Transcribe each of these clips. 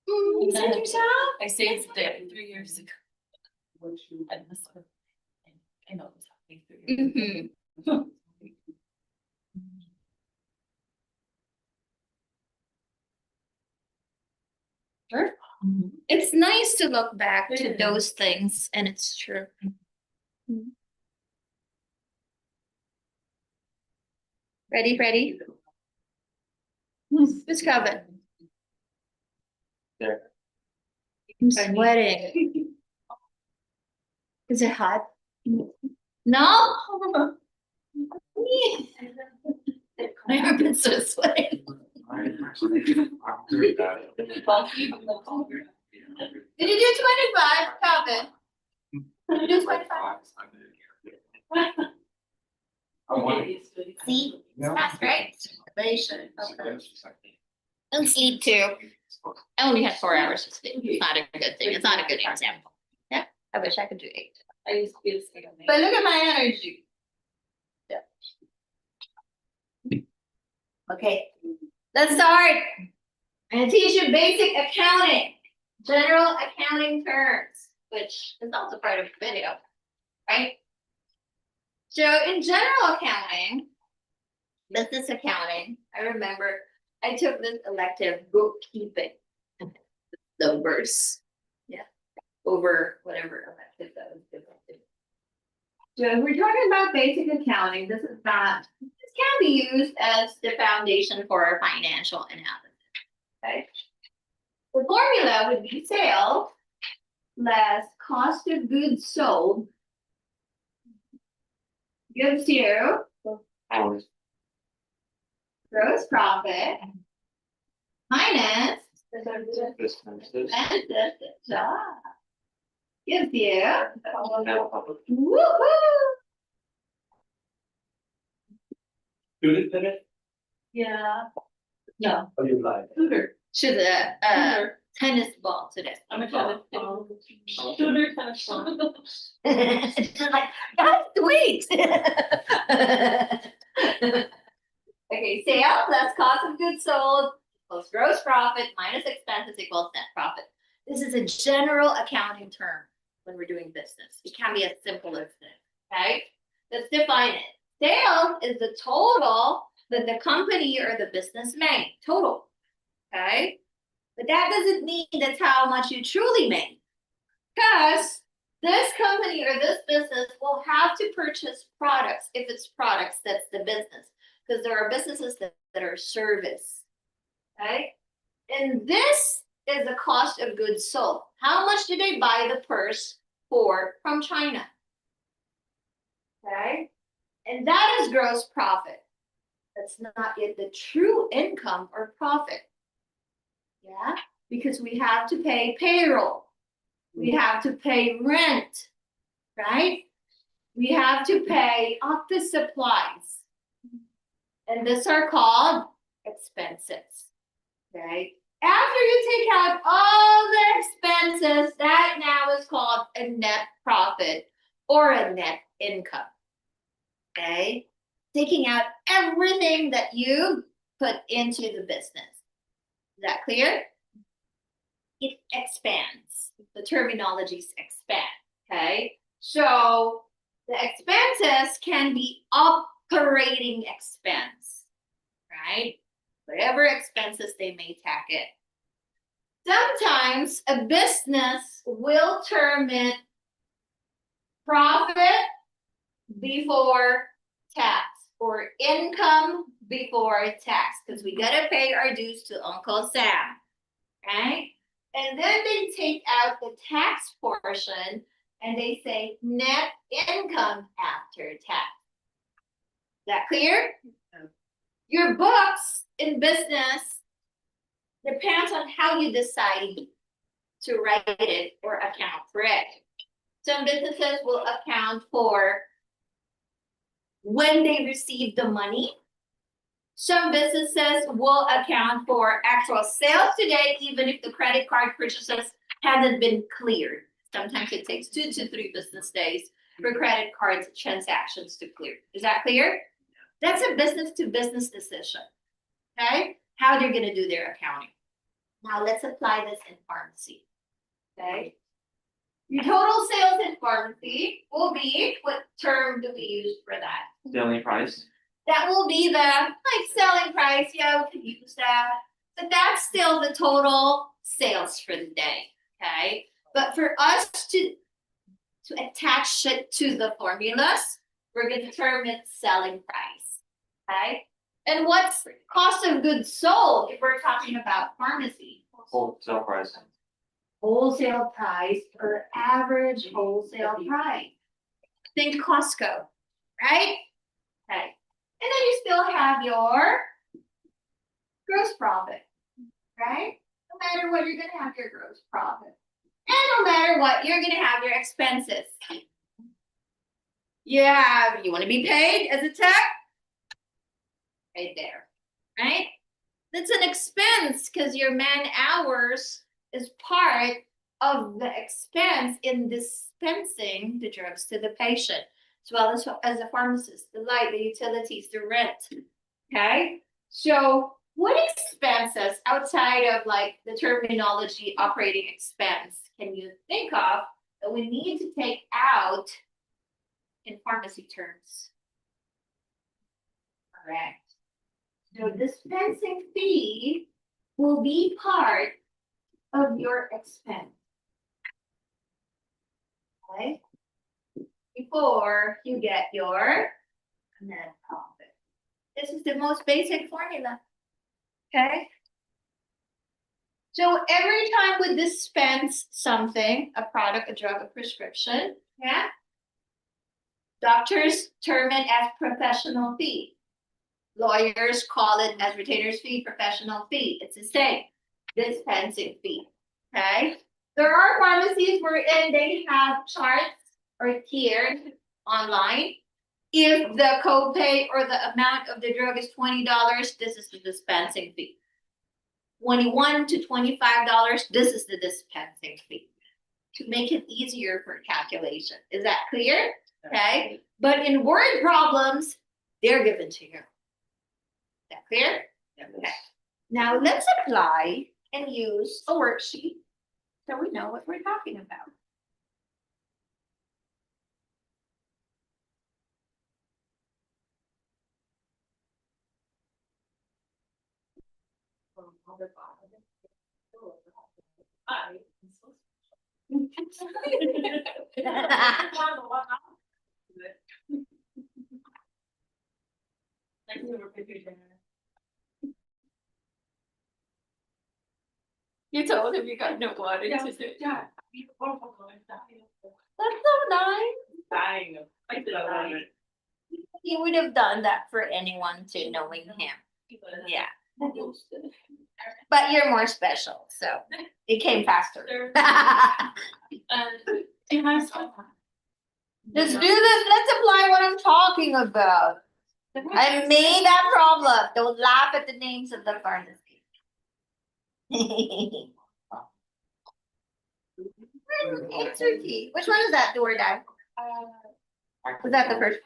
You said yourself? I saved it 3 years ago. And this one, I know it's happening 3 years ago. Sure. It's nice to look back to those things, and it's true. Ready? Who's Kevin? There. I'm sweating. Is it hot? No? I have been so sweating. Did you do 25, Kevin? Did you do 25? See? That's right. Elation. Okay. And sleep too. I only had 4 hours of sleep. It's not a good thing. It's not a good example. Yeah, I wish I could do 8. I used to be a single man. But look at my energy. Yeah. Okay, let's start. I'm gonna teach you basic accounting, general accounting terms, which is also part of the video, right? So in general accounting, business accounting, I remember I took this elective bookkeeping, numbers, yeah, over whatever elective that was given. So if we're talking about basic accounting, this can be used as the foundation for our financial analysis. Okay. The formula would be sales less cost of goods sold gives you gross profit minus expenses gives you woohoo. Yeah. No. Oh, you lied. To the tennis ball today. I'm a tennis shooter, tennis ball. It's just like, guys, wait. Okay, sales less cost of goods sold equals gross profit minus expenses equals net profit. This is a general accounting term when we're doing business. It can be as simple as this, okay? Let's define it. Sales is the total that the company or the business made, total, okay? But that doesn't mean that's how much you truly made, because this company or this business will have to purchase products. If it's products, that's the business, because there are businesses that are service, okay? And this is the cost of goods sold. How much did they buy the purse for from China? Okay, and that is gross profit. That's not yet the true income or profit. Yeah, because we have to pay payroll. We have to pay rent, right? We have to pay office supplies. And these are called expenses, okay? After you take out all the expenses, that now is called a net profit or a net income, okay? Taking out everything that you put into the business. Is that clear? It expands. The terminologies expand, okay? So the expenses can be operating expense, right? Whatever expenses they may tack it. Sometimes a business will term it profit before tax or income before tax, because we gotta pay our dues to Uncle Sam, right? And then they take out the tax portion and they say net income after tax. Is that clear? Your books in business depends on how you decide to write it or account for it. Some businesses will account for when they receive the money. Some businesses will account for actual sales today, even if the credit card purchases hasn't been cleared. Sometimes it takes 2 to 3 business days for credit card transactions to clear. Is that clear? That's a business to business decision. Okay, how they're gonna do their accounting. Now let's apply this in pharmacy. Okay. Your total sales in pharmacy will be, what term do we use for that? Selling price. That will be the like selling price, yeah, we can use that. But that's still the total sales for the day, okay? But for us to attach it to the formulas, we're gonna determine selling price, okay? And what's cost of goods sold if we're talking about pharmacy? Wholesale price. Wholesale price or average wholesale price. Think Costco, right? Okay. And then you still have your gross profit, right? No matter what, you're gonna have your gross profit. And no matter what, you're gonna have your expenses. You wanna be paid as a tech? Right there, right? That's an expense because your man hours is part of the expense in dispensing the drugs to the patient, as well as the pharmacist, the light, the utilities, the rent. Okay, so what expenses outside of like the terminology operating expense can you think of that we need to take out in pharmacy terms? Correct. So dispensing fee will be part of your expense. Okay? Before you get your net profit. This is the most basic formula. Okay? So every time we dispense something, a product, a drug, a prescription, yeah? Doctors term it as professional fee. Lawyers call it as retainer's fee, professional fee. It's the same. Dispensing fee. Okay. There are pharmacies wherein they have charts or tiered online. If the copay or the amount of the drug is $20, this is the dispensing fee. $21 to $25, this is the dispensing fee. To make it easier for calculation. Is that clear? Okay. But in word problems, they're given to you. Is that clear? Okay. Now let's apply and use a worksheet so we know what we're talking about. You told him you got no water to do. That's so nice. He would have done that for anyone to knowing him. Yeah. But you're more special, so it came faster. Let's do this. Let's apply what I'm talking about. I made that problem. Don't laugh at the names of the pharmacy. Answer key. Which one is that? Do or die? Was that the first?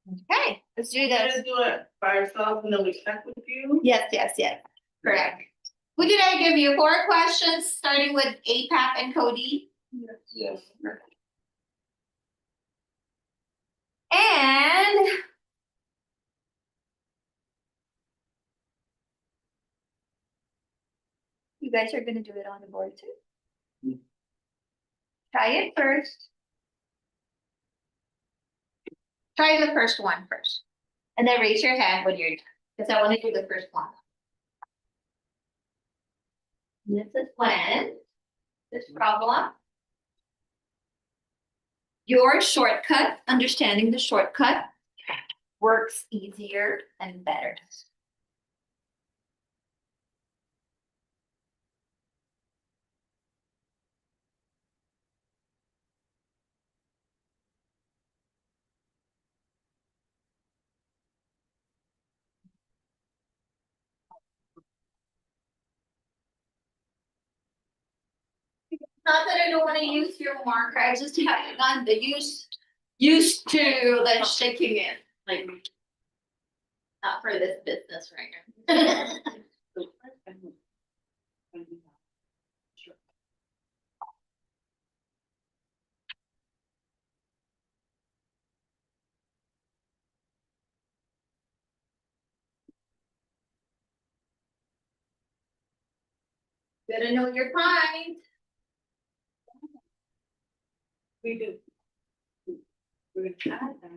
Okay, let's do this. Do it by yourself and then we check with you. Yes, yes, yes. Correct. What did I give you? 4 questions, starting with APAP and Cody. Yes. And you guys are gonna do it on the board too. Try it first. Try the first one first. And then raise your hand when you're done, because I want to do the first one. This is when this problem. Your shortcut, understanding the shortcut, works easier and better. Not that I don't want to use your marker, I just haven't done the use used to the shaking it, like. Not for this business right now. Gotta know your kind. We do. We're gonna add that.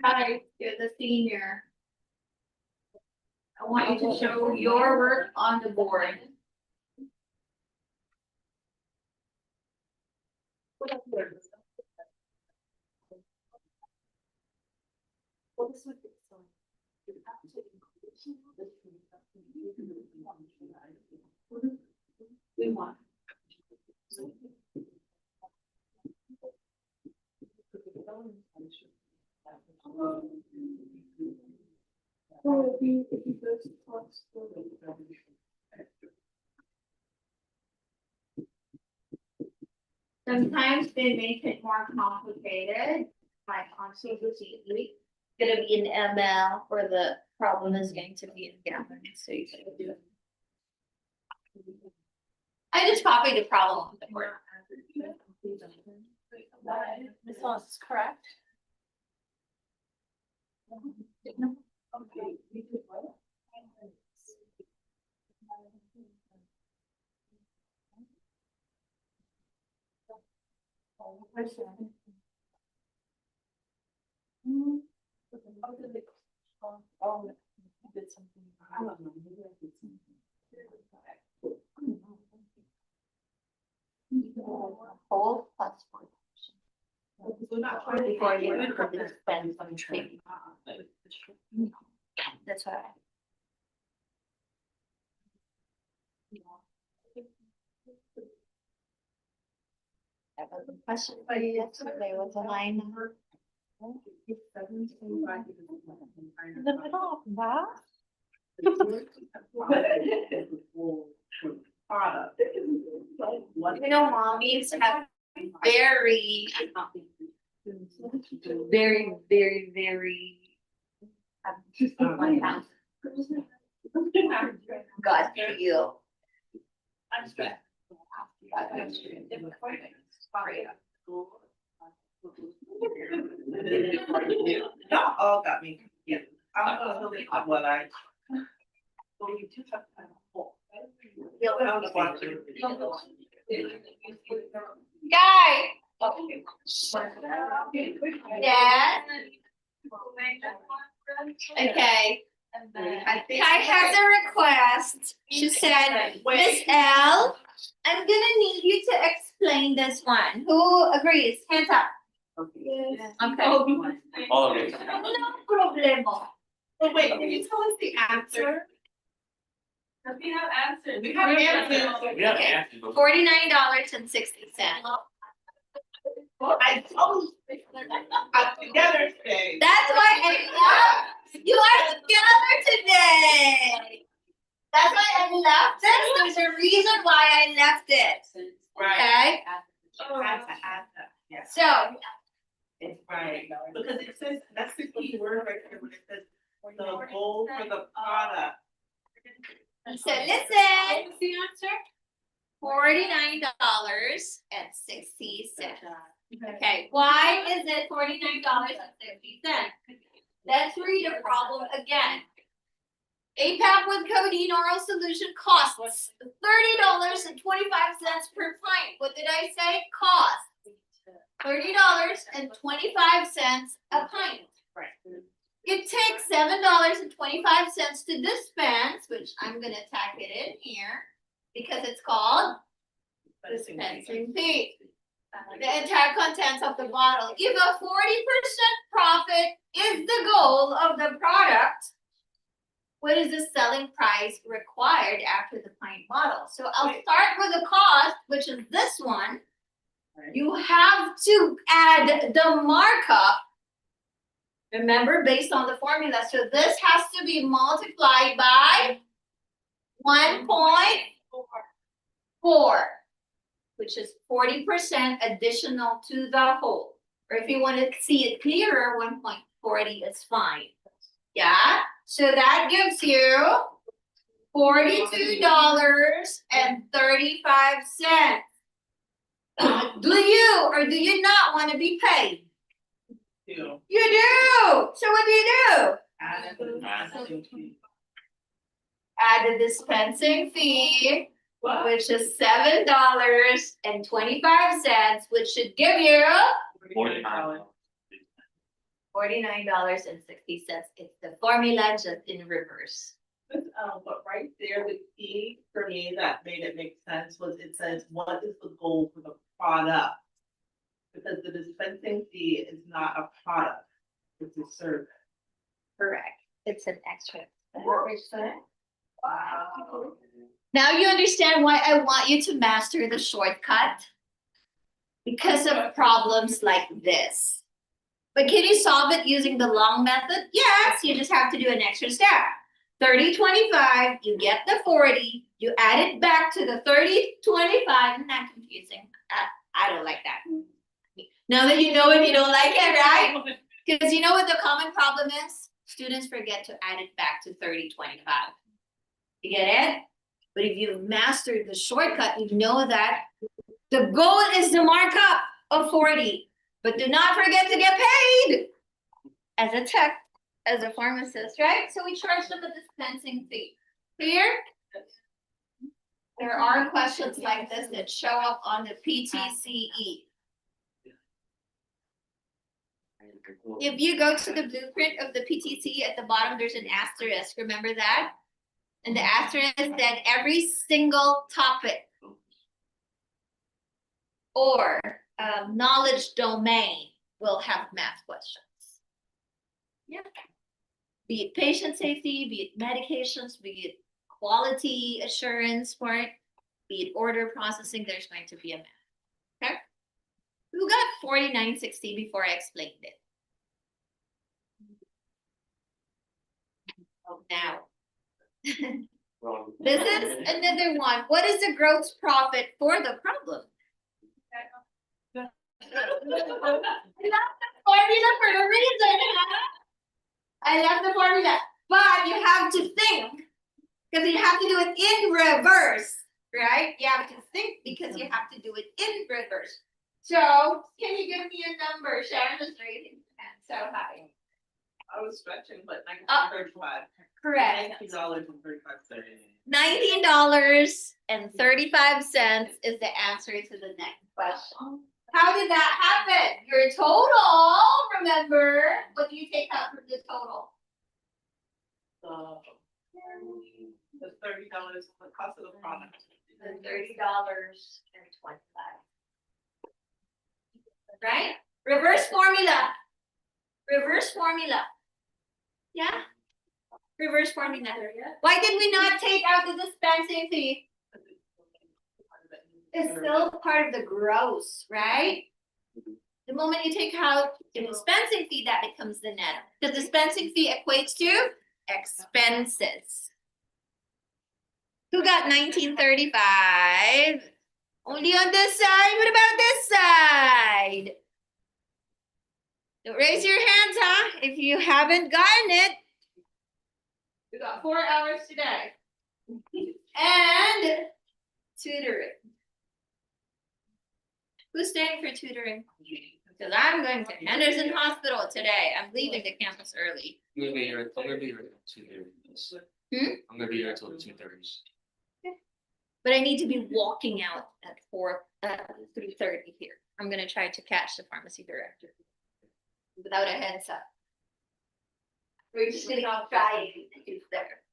Hi, you're the senior. I want you to show your work on the board. We want. Sometimes they make it more complicated, like on CPhT, it's gonna be in ML, or the problem is going to be in gallons, so you can do it. I just copied the problem on the board. This one is correct. Oh, I did something. I don't know, maybe I did something. Whole plus one. We're not trying to. Before you put this pen on the tree. That's why. That was a question for you yesterday, was a line number. In the middle of that? Product. You know, mommies have very, God for you. Y'all all got me. Yeah. I'm gonna really what I. Well, you do have to have a whole. Guy. Dad. Okay. Kai has a request. She said, Miss L, I'm gonna need you to explain this one. Who agrees? Hands up. Okay. All of it. No problemo. But wait, can you tell us the answer? We have answers. We have answers. We have answers. but- $49.60. I told you. I'm together today. That's why I left. You are together today. That's why I left this. There's a reason why I left it. Right. Okay? Had to add that, yes. So, It's right, because it says, that's the key word right there, when it says the goal for the product. so listen. What's the answer? $49.60. Okay, why is it $49.60? Let's read the problem again. APAP with codeine oral solution costs $30.25 per pint. What did I say? Cost $30.25 a pint. Right. It takes $7.25 to dispense, which I'm gonna tack it in here because it's called dispensing fee. The entire contents of the bottle. If a 40% profit is the goal of the product, what is the selling price required after the pint bottle? So I'll start with the cost, which is this one. You have to add the markup. Remember, based on the formula. So this has to be multiplied by 1.4, which is 40% additional to the whole. Or if you want to see it clearer, 1.40 is fine. Yeah, so that gives you $42.35. Do you or do you not want to be paid? Two. You do. So what do? Add Add the dispensing fee, which is $7.25, which should give you $49.60. It's the formula just in reverse. But right there, the key for me that made it make sense was it says, what is the goal for the product? Because the dispensing fee is not a product, it's a service. Correct. It's an extra. Wow. Now you understand why I want you to master the shortcut? Because of problems like this. But can you solve it using the long method? Yes, you just have to do an extra step. 30-25, you get the 40, you add it back to the 30-25, not confusing. I don't like that. Now that you know it, you don't like it, right? Because you know what the common problem is? Students forget to add it back to 30-25. You get it? But if you've mastered the shortcut, you know that the goal is the markup of 40. But do not forget to get paid as a tech, as a pharmacist, right? So we charge them a dispensing fee. Clear? There are questions like this that show up on the PTCE. If you go to the blueprint of the PTCE at the bottom, there's an asterisk. Remember that? And the asterisk that every single topic or knowledge domain will have math questions. Yeah. Be it patient safety, be it medications, be it quality assurance part, be it order processing, there's going to be a math. Okay? Who got 4960 before I explained it? Oh, now. This is another one. What is the gross profit for the problem? I left the formula for a reason. I left the formula, but you have to think because you have to do it in reverse, right? You have to think because you have to do it in reverse. So, can you give me a number? Sharon is raising her hand so high. I was stretching, but $19.35. Correct. $19.35. $19.35 is the answer to the next question. How did that happen? Your total, remember, what do you take out from the total? The $30 the cost of the product. The $30.25. Right? Reverse formula. Reverse formula. Yeah? Reverse formula. Why did we not take out the dispensing fee? It's still part of the gross, right? The moment you take out the dispensing fee, that becomes the net. The dispensing fee equates to expenses. Who got 1935? Only on this side. What about this side? Don't raise your hands, huh? If you haven't gotten it. We got 4 hours today. And tutoring. Who's staying for tutoring? Because I'm going to Henderson Hospital today. I'm leaving the campus early. I'm gonna be here at 2:30. I'm gonna be here until 2:30. But I need to be walking out at 3:30 here. I'm gonna try to catch the pharmacy director without a heads up. We're just gonna try if he's there.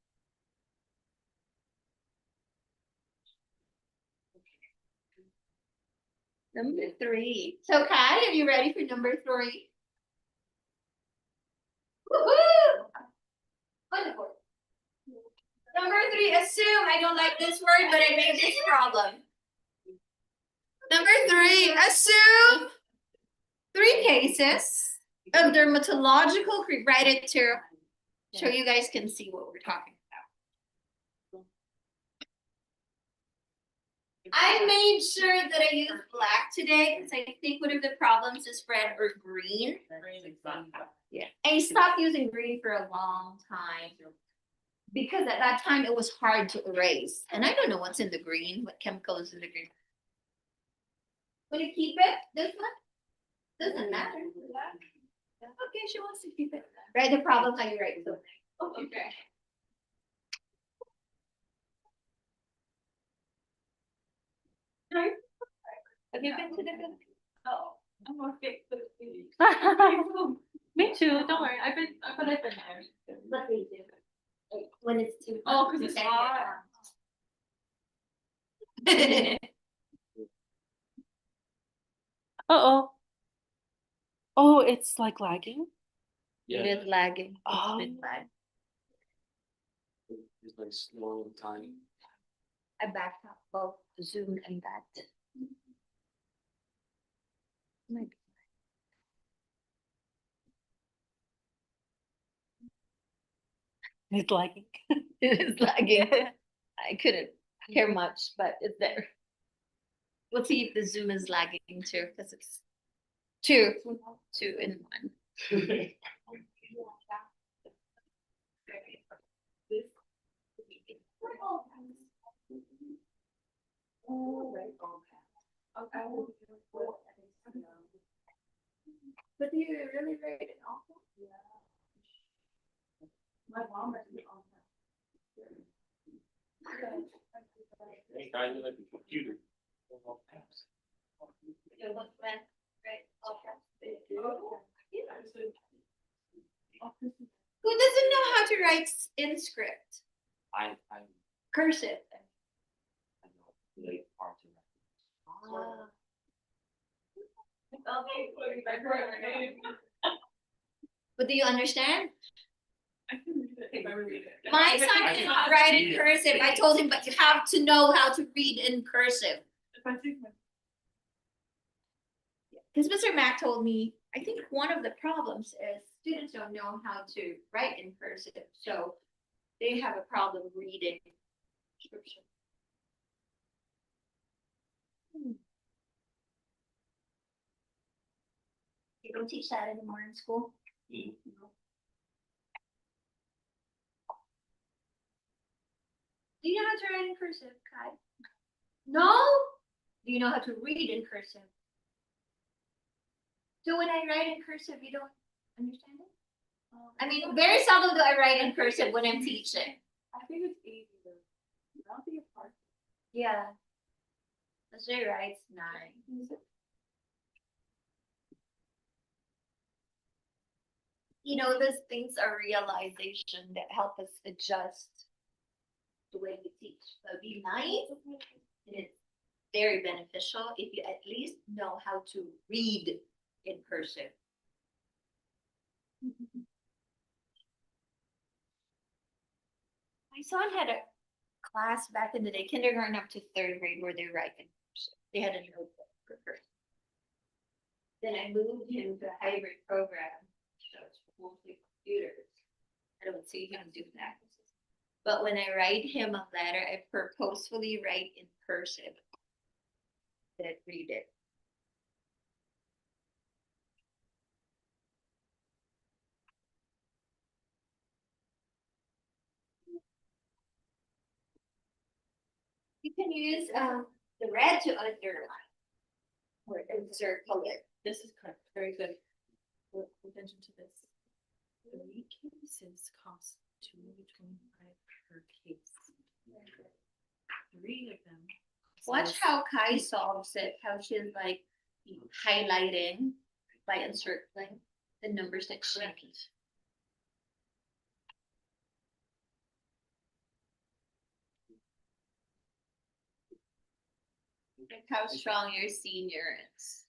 Number 3. So Kai, are you ready for number 3? Woohoo! Wonderful. Number 3, assume. I don't like this word, but I made this problem. Number 3, assume 3 cases of dermatological creep. Write it too, so you guys can see what we're talking about. I made sure that I used black today because I think one of the problems is red or green. Yeah, I stopped using green for a long time because at that time it was hard to erase, and I don't know what's in the green, what chemical is in the green. Will you keep it? This one doesn't matter. Okay, she wants to keep it. Write the problem how you write something. Okay. Have you been to the? Oh, I'm more fit for the city. Me too, don't worry, I've been there. What they do when it's too. Oh, 'cause it's hot. Uh-oh. Oh, it's like lagging? Yeah, It is lagging. It's Oh. been lag. it's like slow and tiny. I backed up both Zoom and that. Maybe. It's lagging. It is lagging. I couldn't hear much, but it's there. We'll see if the Zoom is lagging too, because it's two in one. But do you really rate it awful? My mom is on Hey, guys, you like the computer. It was meant, right? Who doesn't know how to write in script? I Cursive. know, like parts of it. But do you understand? I can read it if I read it. My son cannot write in cursive. I told him, but you have to know how to read in cursive. If I take my Because Mr. Mack told me, I think one of the problems is students don't know how to write in cursive, so they have a problem reading scripture. You don't teach that anymore in school? Do you know how to write in cursive, Kai? No? Do you know how to read in cursive? So when I write in cursive, you don't understand it? I mean, very seldom do I write in cursive when I'm teaching. I think it's easy though. I don't think it's hard. Yeah. That's very right, it's 9. You know, those things are realization that help us adjust the way we teach. So be nice. And it's very beneficial if you at least know how to read in cursive. My son had a class back in the day, kindergarten up to 3rd grade, where they write in cursive. They had a notebook for cursive. Then I moved him to a hybrid program, so it's mostly computers. I don't see him do that. But when I write him a letter, I purposefully write in cursive. That read it. You can use the red to underline or encircle it. This is correct, very good. Attention to this. 3 cases cost $2.25 per case. 3 of them. Watch how Kai solves it, how she's like highlighting by encircling the numbers that she needs. Look how strong your senior is.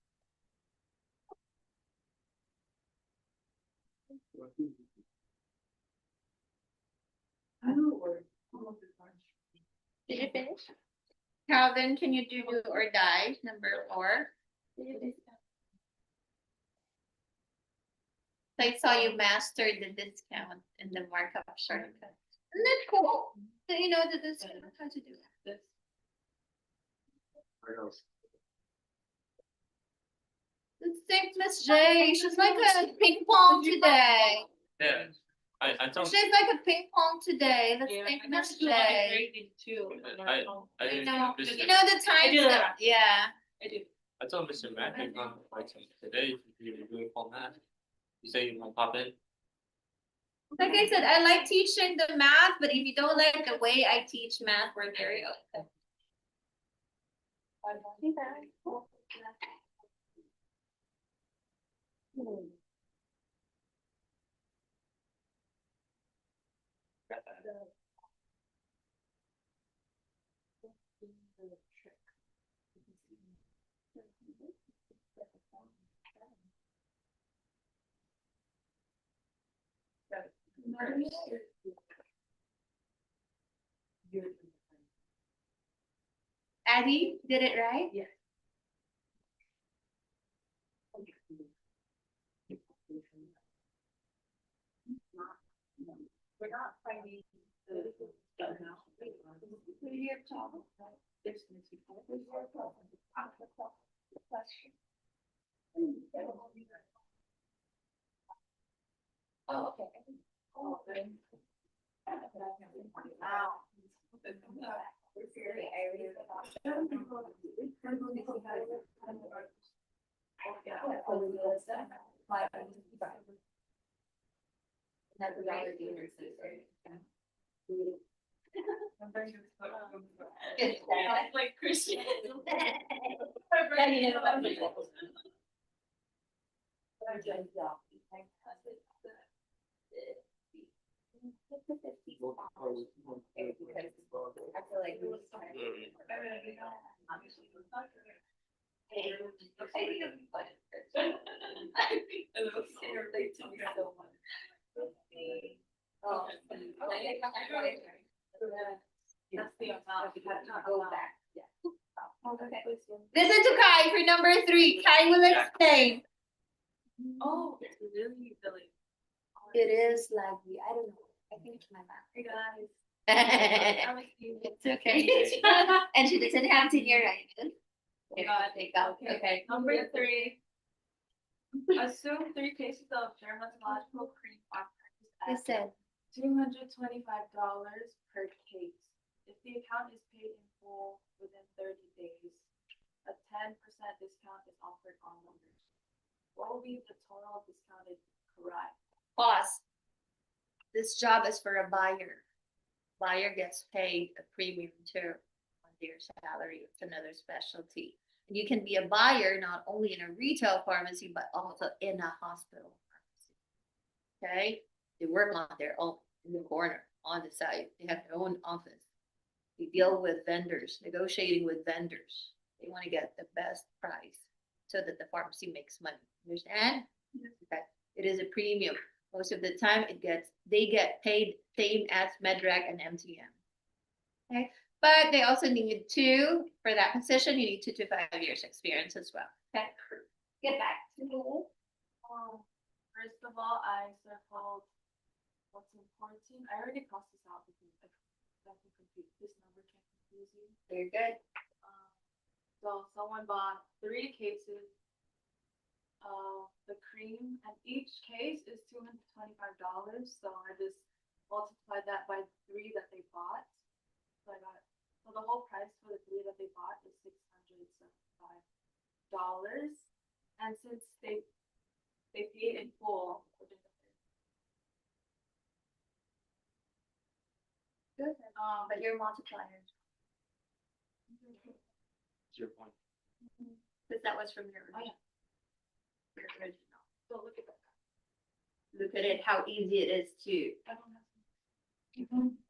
Did you finish? Calvin, can you do or die, number 4? I saw you mastered the discount and the markup shortcut. Isn't that cool? So you know the discount, how to do that. Let's thank Miss J. She's like a ping pong today. Yeah, I thought, She's like a ping pong today. Let's Yeah, thank I Miss never do my J. grading too. I didn't No, miss you it. know the times do that, that. yeah. I do. I told Mr. Matt to come like today, if you're doing all math. You say you might pop in? Like I said, I like teaching the math, but if you don't like the way I teach math, we're very open. Addie, did it right? Yeah. We're not finding the. Oh, okay. Like Christian. That's the amount. Go back. Listen to Kai for number 3. Kai will explain. Oh, it's really, really. It is laggy. I don't know. I think it's my math. Hey guys. It's okay. And she doesn't have senioritis. Take out. Okay. Number 3. Assume 3 cases of dermatological cream are purchased at Listen. $225 per case. If the account is paid in full within 30 days, a 10% discount is offered on orders. What will be the total discounted price? Pause. This job is for a buyer. Buyer gets paid a premium too on their salary. It's another specialty. And you can be a buyer not only in a retail pharmacy, but also in a hospital pharmacy. Okay? They work on their own in the corner, on the side. They have their own office. They deal with vendors, negotiating with vendors. They want to get the best price so that the pharmacy makes money. Understand? Okay. It is a premium. Most of the time they get paid same as MedRec and MTM. Okay, but they also need for that position, you need 2 to 5 years experience as well. Okay, get back to First of all, I circled what's important. I already crossed this out because this number can confuse you. very good. So someone bought 3 cases of the cream, and each case is $225. So I just multiplied that by 3 that they bought. So the whole price for the 3 that they bought is $675. And since they paid in full, Good. But your multipliers, What's your point? because that was from your Oh, yeah. original. so look at that. Look at it, how easy it is to. I don't have.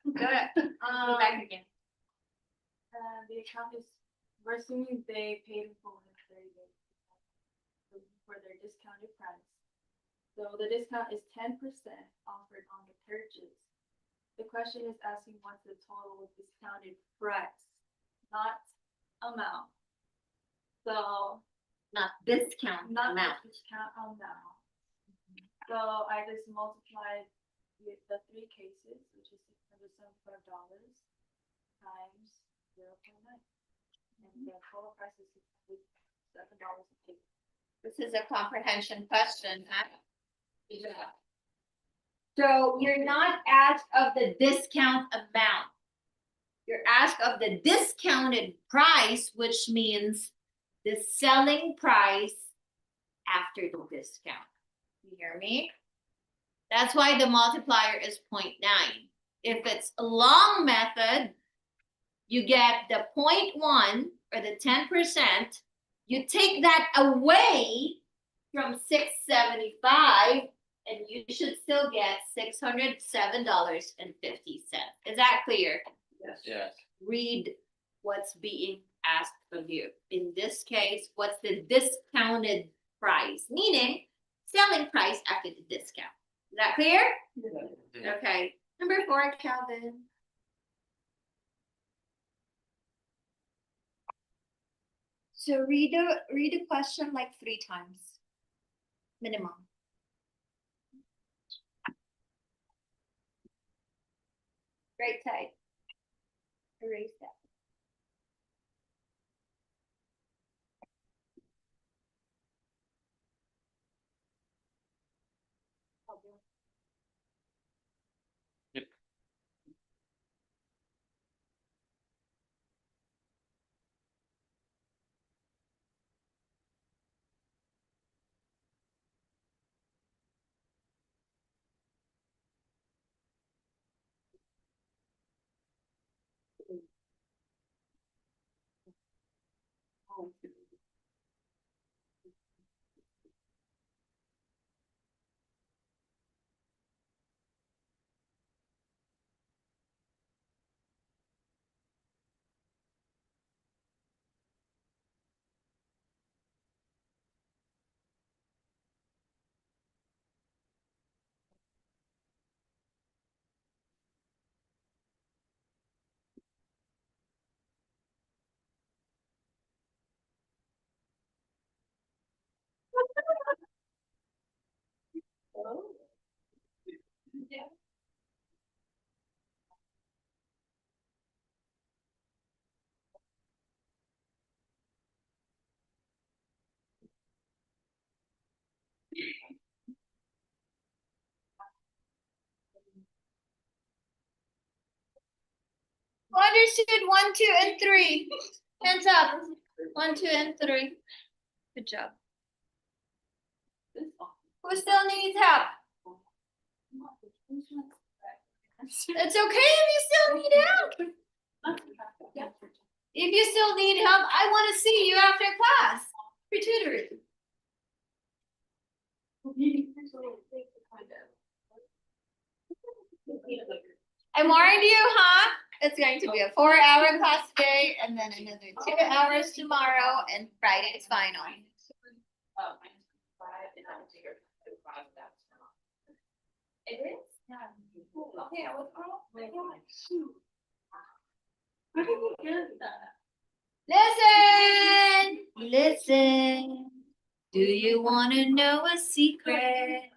Good. Go back again. The account is we're assuming they paid in full in 30 days for their discounted price. So the discount is 10% offered on the purchase. The question is asking what's the total discounted price, not amount. So Not discount not the amount. discount amount. So I just multiplied with the 3 cases, which is $675 times 0.9. And the total price is $7.50. This is a comprehension question, huh? So you're not asked of the discount amount. You're asked of the discounted price, which means the selling price after the discount. You hear me? That's why the multiplier is 0.9. If it's a long method, you get the 0.1 or the 10%. You take that away from $675, and you should still get $607.50. Is that clear? Yes. Read what's being asked of you. In this case, what's the discounted price? Meaning selling price after the discount. Is that clear? Yeah. Okay. Number 4, Calvin. So read the question like 3 times. Minimum. Right side. Erase that. Yep. Who understood 1, 2, and 3? Hands up. 1, 2, and 3. Good job. Who still needs help? It's okay if you still need help. If you still need help, I want to see you after class for tutoring. I warned you, huh? It's going to be a 4-hour class today, and then another 2 hours tomorrow, and Friday is final. It is? Yeah. Listen. Do you want to know a secret?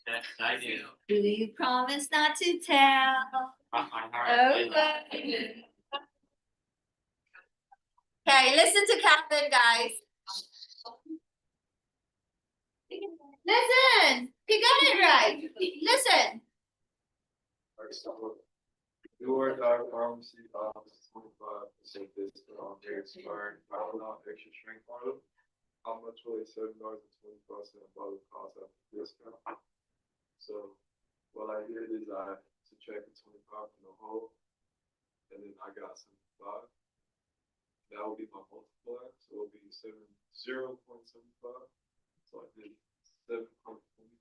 Yes, I do. Do you promise not to tell? Cross my heart. Okay. Okay, listen to Captain, guys. Listen, you got it right. Listen. Your pharmacy offers 25% discount on their expired Tylenol extra strength bottle. How much will a $7.25 bottle cost after discount? So what I did is I subtracted 25 from the whole, and then I got 75. That will be my multiplier, so it'll be 0.75. So I did 7.25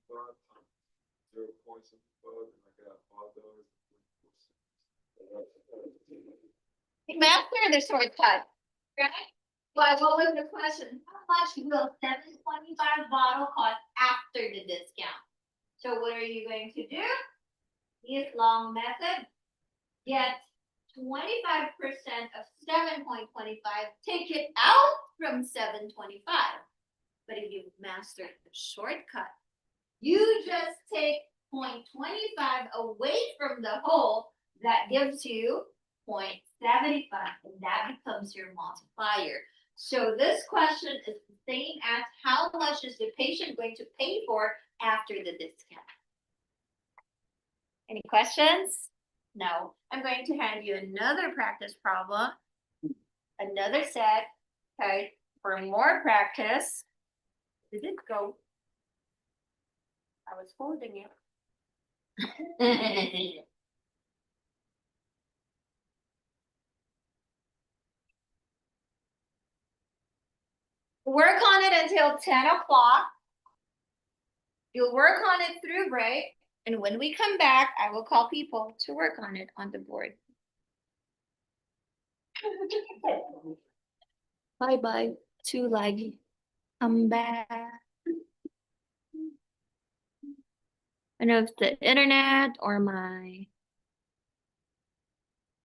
times 0.75, and I got $5.24. Master the shortcut, right? But what was the question? How much will 725 bottle cost after the discount? So what are you going to do? This long method, get 25% of 7.25, take it out from 725. But if you've mastered the shortcut, you just take 0.25 away from the whole, that gives you 0.75, and that becomes your multiplier. So this question is the same as how much is the patient going to pay for after the discount? Any questions? No. I'm going to hand you another practice problem, another set, okay, for more practice. Did it go? I was holding it. Work on it until 10 o'clock. You'll work on it through break. And when we come back, I will call people to work on it on the board. Bye-bye. Too laggy. Come back. I don't know if the internet or my